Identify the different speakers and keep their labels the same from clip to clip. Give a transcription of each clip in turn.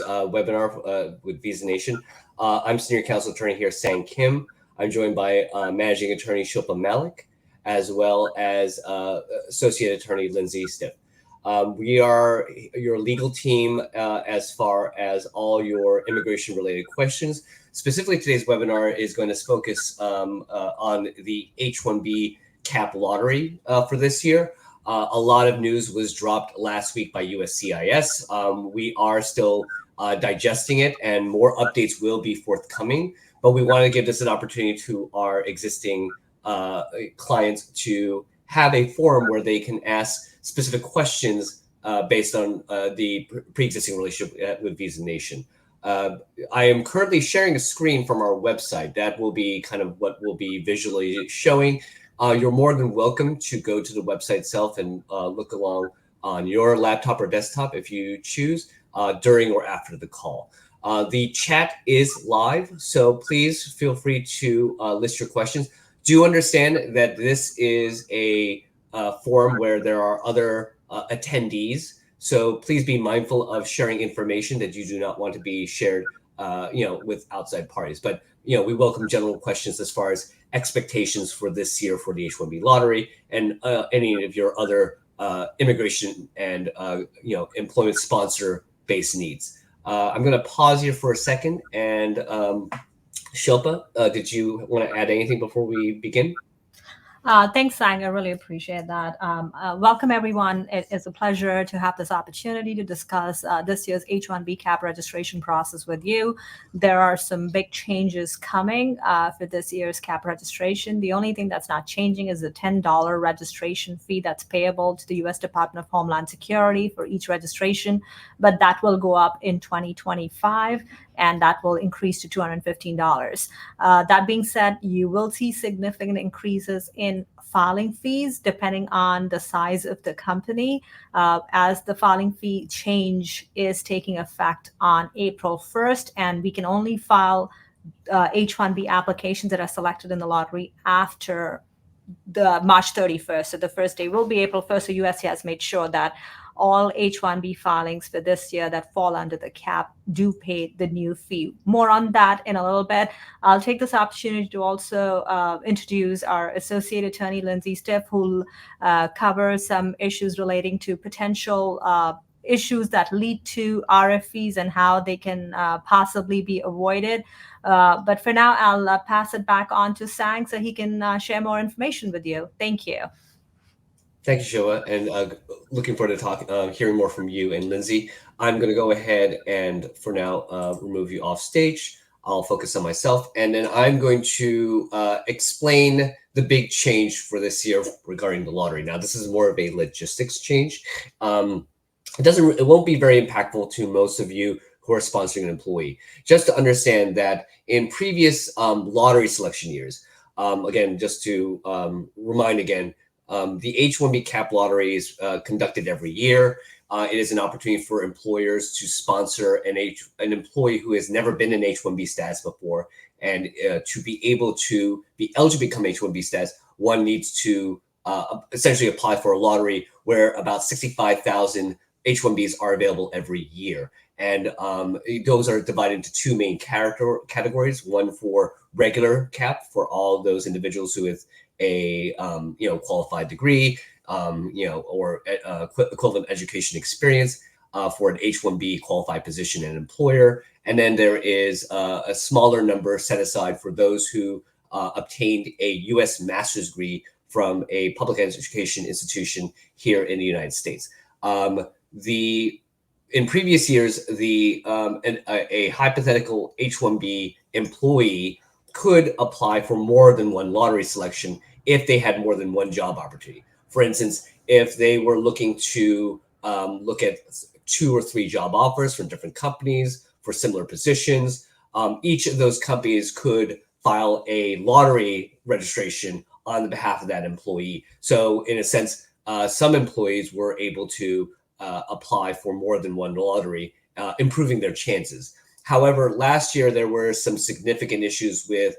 Speaker 1: Webinar with VisaNation. I'm Senior Counsel Attorney here, Sang Kim. I'm joined by Managing Attorney Shilpa Malik, as well as Associate Attorney Lindsay Stiff. We are your legal team as far as all your immigration-related questions. Specifically, today's webinar is going to focus on the H-1B cap lottery for this year. A lot of news was dropped last week by USCIS. We are still digesting it, and more updates will be forthcoming. But we want to give this an opportunity to our existing clients to have a forum where they can ask specific questions based on the pre-existing relationship with VisaNation. I am currently sharing a screen from our website. That will be kind of what we'll be visually showing. You're more than welcome to go to the website itself and look along on your laptop or desktop if you choose during or after the call. The chat is live, so please feel free to list your questions. Do understand that this is a forum where there are other attendees, so please be mindful of sharing information that you do not want to be shared with outside parties. But we welcome general questions as far as expectations for this year for the H-1B lottery and any of your other immigration and employment sponsor based needs. I'm going to pause here for a second, and Shilpa, did you want to add anything before we begin?
Speaker 2: Thanks, Sang. I really appreciate that. Welcome, everyone. It is a pleasure to have this opportunity to discuss this year's H-1B cap registration process with you. There are some big changes coming for this year's cap registration. The only thing that's not changing is the $10 registration fee that's payable to the U.S. Department of Homeland Security for each registration, but that will go up in 2025. And that will increase to $215. That being said, you will see significant increases in filing fees depending on the size of the company, as the filing fee change is taking effect on April 1st, and we can only file H-1B applications that are selected in the lottery after the March 31st. So the first day will be April 1st. So USC has made sure that all H-1B filings for this year that fall under the cap do pay the new fee. More on that in a little bit. I'll take this opportunity to also introduce our Associate Attorney, Lindsay Stiff, who'll cover some issues relating to potential issues that lead to RFEs and how they can possibly be avoided. But for now, I'll pass it back on to Sang so he can share more information with you. Thank you.
Speaker 1: Thank you, Shilpa, and looking forward to hearing more from you and Lindsay. I'm going to go ahead and, for now, remove you off stage. I'll focus on myself, and then I'm going to explain the big change for this year regarding the lottery. Now, this is more of a logistics change. It won't be very impactful to most of you who are sponsoring an employee. Just to understand that in previous lottery selection years, again, just to remind again, the H-1B cap lottery is conducted every year. It is an opportunity for employers to sponsor an employee who has never been in H-1B status before. And to be able to be eligible to become H-1B status, one needs to essentially apply for a lottery where about 65,000 H-1Bs are available every year. And those are divided into two main categories, one for regular cap for all those individuals who have a qualified degree, or equivalent education experience for an H-1B qualified position and employer. And then there is a smaller number set aside for those who obtained a U.S. master's degree from a public education institution here in the United States. In previous years, a hypothetical H-1B employee could apply for more than one lottery selection if they had more than one job opportunity. For instance, if they were looking to look at 2 or 3 job offers from different companies for similar positions, each of those companies could file a lottery registration on behalf of that employee. So in a sense, some employees were able to apply for more than one lottery, improving their chances. However, last year, there were some significant issues with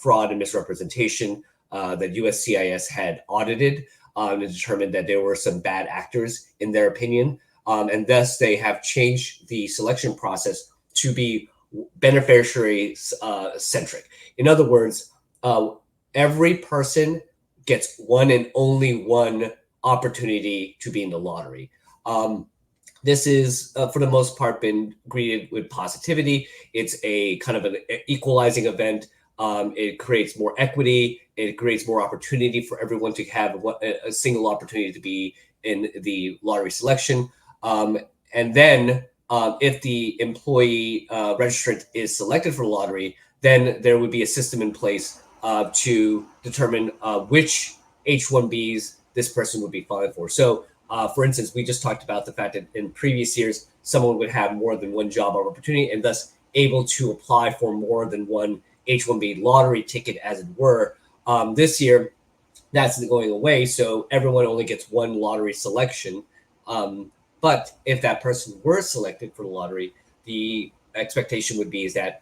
Speaker 1: fraud and misrepresentation that USCIS had audited and determined that there were some bad actors, in their opinion. and thus they have changed the selection process to be beneficiary centric. In other words, every person gets one and only one opportunity to be in the lottery. This is, for the most part, been greeted with positivity. It's a kind of an equalizing event. It creates more equity. It creates more opportunity for everyone to have a single opportunity to be in the lottery selection. And then if the employee registrant is selected for the lottery, then there would be a system in place to determine which H-1Bs this person would be filing for. So, for instance, we just talked about the fact that in previous years, someone would have more than one job opportunity and thus able to apply for more than one H-1B lottery ticket, as it were. This year, that's going away, so everyone only gets one lottery selection. But if that person were selected for the lottery, the expectation would be is that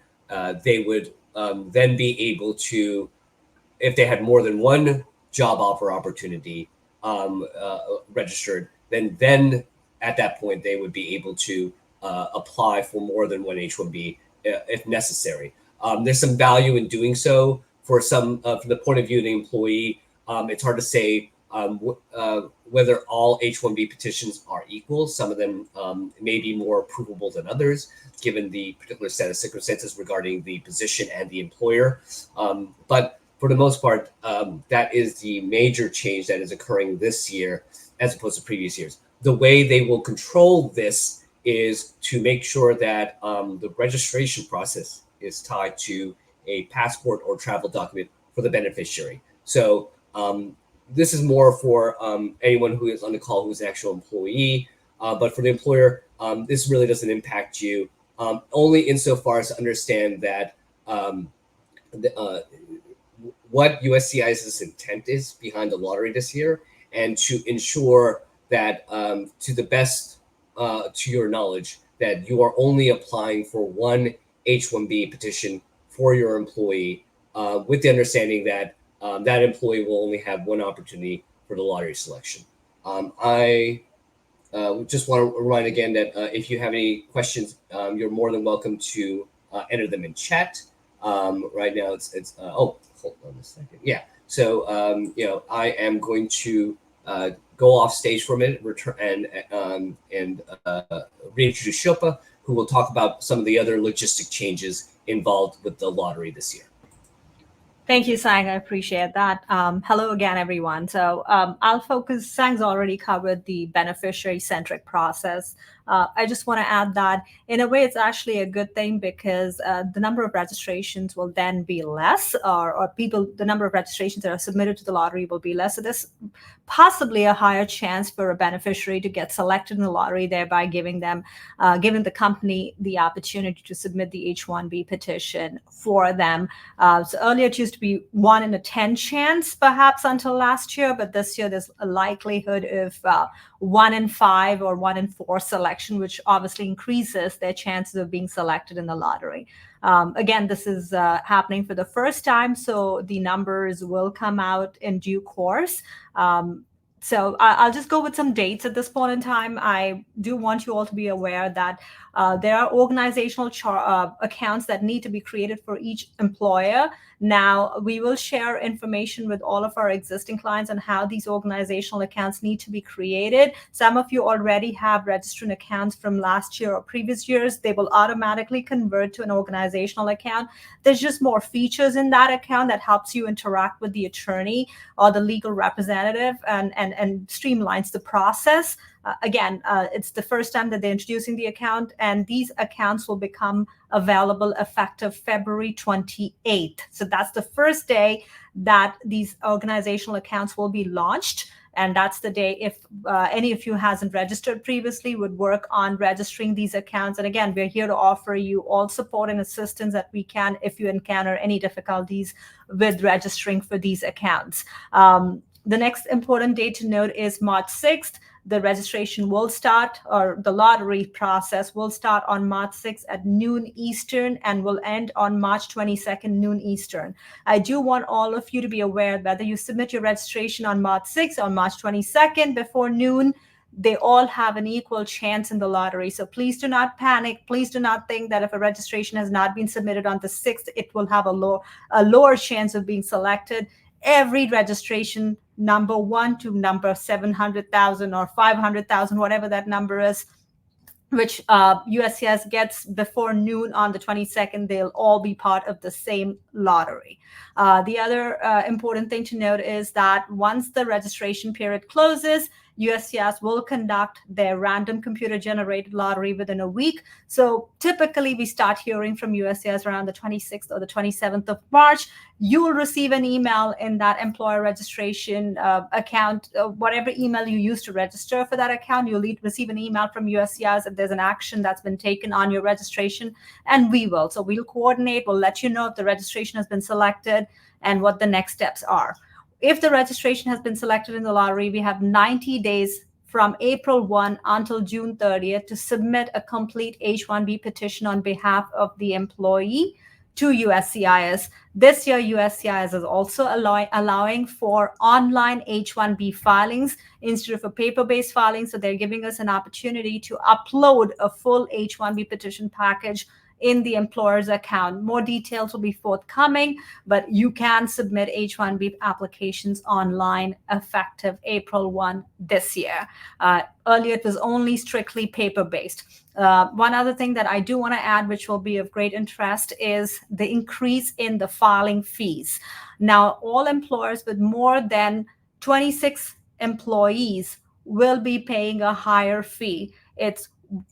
Speaker 1: they would then be able to, if they had more than one job offer opportunity registered, then at that point they would be able to apply for more than one H-1B if necessary. There's some value in doing so for some, from the point of view of the employee. It's hard to say whether all H-1B petitions are equal. Some of them may be more approvable than others, given the particular set of circumstances regarding the position and the employer. But for the most part, that is the major change that is occurring this year as opposed to previous years. The way they will control this is to make sure that the registration process is tied to a passport or travel document for the beneficiary. So this is more for anyone who is on the call who is an actual employee, but for the employer, this really doesn't impact you, only insofar as to understand that what USCIS's intent is behind the lottery this year, and to ensure that, to the best to your knowledge, that you are only applying for one H-1B petition for your employee, with the understanding that that employee will only have one opportunity for the lottery selection. I just want to remind again that if you have any questions, you're more than welcome to enter them in chat. Right now, it's oh, hold on a second. Yeah. So I am going to go off stage for a minute, return and reintroduce Shilpa, who will talk about some of the other logistic changes involved with the lottery this year.
Speaker 2: Thank you, Sang. I appreciate that. Hello again, everyone. So I'll focus, Sang's already covered the beneficiary-centric process. I just want to add that in a way, it's actually a good thing because the number of registrations will then be less, or the number of registrations that are submitted to the lottery will be less. So there's possibly a higher chance for a beneficiary to get selected in the lottery, thereby giving the company the opportunity to submit the H-1B petition for them. So earlier it used to be 1 in a 10 chance, perhaps until last year, but this year there's a likelihood of 1 in 5 or 1 in 4 selection, which obviously increases their chances of being selected in the lottery. Again, this is happening for the first time, so the numbers will come out in due course. So I'll just go with some dates at this point in time. I do want you all to be aware that there are organizational accounts that need to be created for each employer. Now, we will share information with all of our existing clients on how these organizational accounts need to be created. Some of you already have registered accounts from last year or previous years. They will automatically convert to an organizational account. There's just more features in that account that helps you interact with the attorney or the legal representative and streamlines the process. Again, it's the first time that they're introducing the account, and these accounts will become available effective February 28th. So that's the first day that these organizational accounts will be launched. And that's the day, if any of you hasn't registered previously, would work on registering these accounts. And again, we're here to offer you all support and assistance that we can if you encounter any difficulties with registering for these accounts. The next important date to note is March 6th. The registration will start, or the lottery process will start on March 6th at noon Eastern and will end on March 22nd, noon Eastern. I do want all of you to be aware whether you submit your registration on March 6th or March 22nd before noon, they all have an equal chance in the lottery. So please do not panic. Please do not think that if a registration has not been submitted on the 6th, it will have a lower chance of being selected. Every registration, number 1 to number 700,000 or 500,000, whatever that number is, which USCIS gets before noon on the 22nd, they'll all be part of the same lottery. The other important thing to note is that once the registration period closes, USCIS will conduct their random computer-generated lottery within a week. So typically, we start hearing from USCIS around the 26th or the 27th of March. You will receive an email in that employer registration account, whatever email you use to register for that account. You'll receive an email from USCIS if there's an action that's been taken on your registration, and we will. So we'll coordinate. We'll let you know if the registration has been selected and what the next steps are. If the registration has been selected in the lottery, we have 90 days from April 1 until June 30th to submit a complete H-1B petition on behalf of the employee to USCIS. This year, USCIS is also allowing for online H-1B filings instead of a paper-based filing. So they're giving us an opportunity to upload a full H-1B petition package in the employer's account. More details will be forthcoming, but you can submit H-1B applications online effective April 1 this year. Earlier, it was only strictly paper-based. One other thing that I do want to add, which will be of great interest, is the increase in the filing fees. Now, all employers with more than 26 employees will be paying a higher fee. It's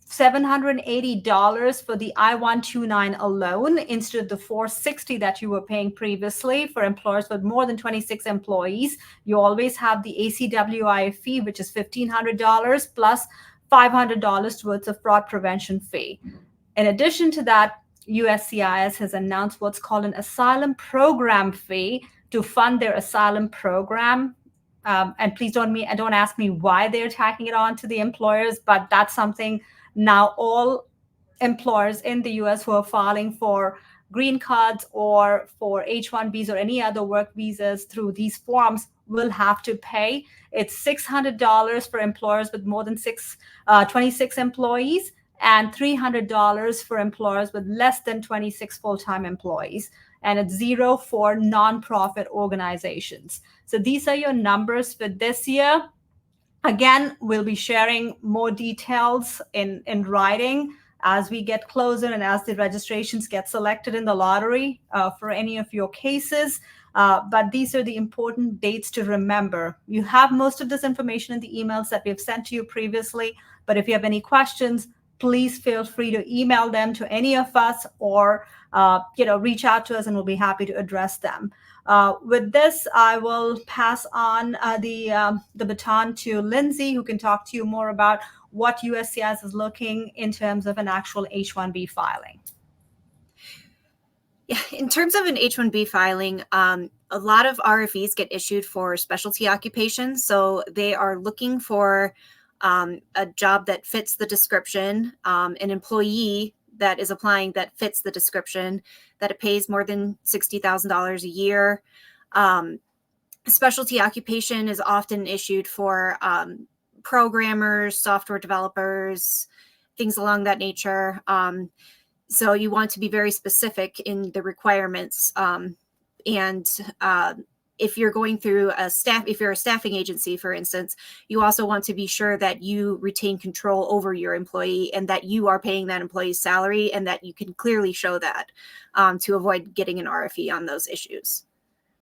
Speaker 2: $780 for the I-129 alone instead of the $460 that you were paying previously. For employers with more than 26 employees, you always have the ACWI fee, which is $1,500 plus $500 towards a fraud prevention fee. In addition to that, USCIS has announced what's called an asylum program fee to fund their asylum program. And please don't ask me why they're tacking it on to the employers, but that's something now all employers in the US who are filing for green cards or for H-1Bs or any other work visas through these forms will have to pay. It's $600 for employers with more than 26 employees and $300 for employers with less than 26 full-time employees. And it's $0 for nonprofit organizations. So these are your numbers for this year. Again, we'll be sharing more details in writing as we get closer and as the registrations get selected in the lottery for any of your cases. But these are the important dates to remember. You have most of this information in the emails that we've sent to you previously. But if you have any questions, please feel free to email them to any of us or reach out to us and we'll be happy to address them. With this, I will pass on the baton to Lindsay, who can talk to you more about what USCIS is looking in terms of an actual H-1B filing.
Speaker 3: Yeah, in terms of an H-1B filing, a lot of RFEs get issued for specialty occupations. So they are looking for a job that fits the description, an employee that is applying that fits the description, that it pays more than $60,000 a year. Specialty occupation is often issued for programmers, software developers, things along that nature. So you want to be very specific in the requirements. If you're going through if you're a staffing agency, for instance, you also want to be sure that you retain control over your employee and that you are paying that employee's salary and that you can clearly show that to avoid getting an RFE on those issues.